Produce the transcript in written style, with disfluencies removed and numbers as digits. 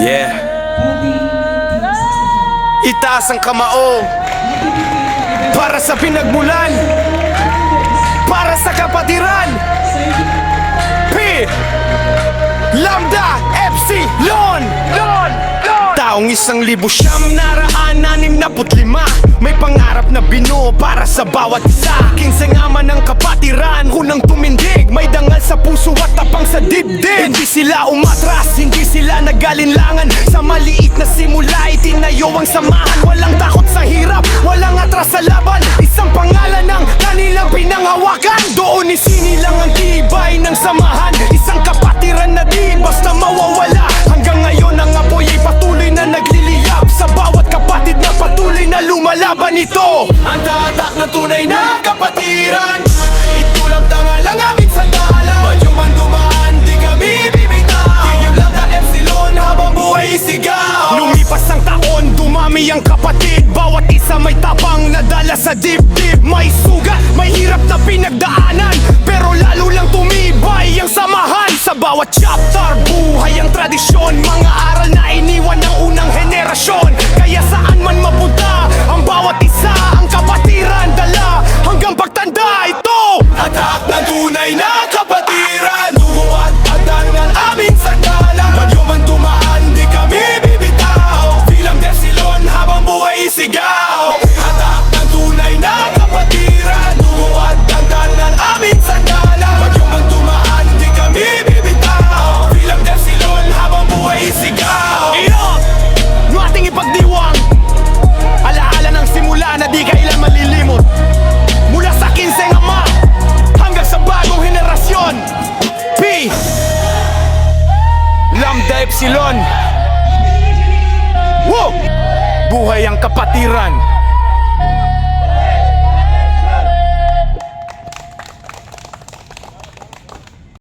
Yeah. Itaas ang kamao para sa pinagmulan, para sa kapatiran. P Lambda Epsilon. Taong 1,965 may pangarap na binuo para sa bawat isa. Kinsengama ng kapatiran, unang tumindig, may dangal sa puso at tapang sa dibdib. Hindi sila umatras, hindi sila nagalinlangan. Sa maliit na simula, itinayo ang samahan. Walang takot sa hirap, walang atras sa laban. Isang pangalan ng kanilang pinanghawakan. Doon isinilang ang tibay ng samahan. Isang kapatiran na di basta mawawala. Hanggang ngayon ang apoy ay patuloy na nagliliyap sa bawat kapatid na patuloy na lumalaban. Ito ang tatak na tunay na kapatiran. Itulang tangal ang aming sandala. Madyo man dumaan, di kami bibitaw. Yung Lambda Epsilon habang buhay isigaw. Lumipas ang taon, dumami ang kapatid. Bawat isa may tapang nadala sa dibdib. May sugat, may hirap na pinagdaanan, pero lalo lang tumibay ang samahan. Sa bawat chapter, buhay ang tradisyon. Mga aral na iniwan ng unang henerasyon. Kaya saan man mapunta, ang bawat isa, ang kapatiran dala hanggang pagtanda. Ito atak na tunay na kapatiran. Dugo at adan ng aming sandala. Bagyo man dumaan, di kami bibitaw. Bilang Epsilon habang buhay isigaw. Atak na tunay na kapatiran. Dugo at adan ng aming sandala. Bagyo man dumaan, di kami bibitaw. Bilang Epsilon habang buhay isigaw. Iyon, yung ating ipagdiwang, alaala ng simula na di kailan malilimot. Mula sa kinsengama hanggang sa bagong henerasyon. P Lambda Epsilon. Wow! Buhay ang kapatiran.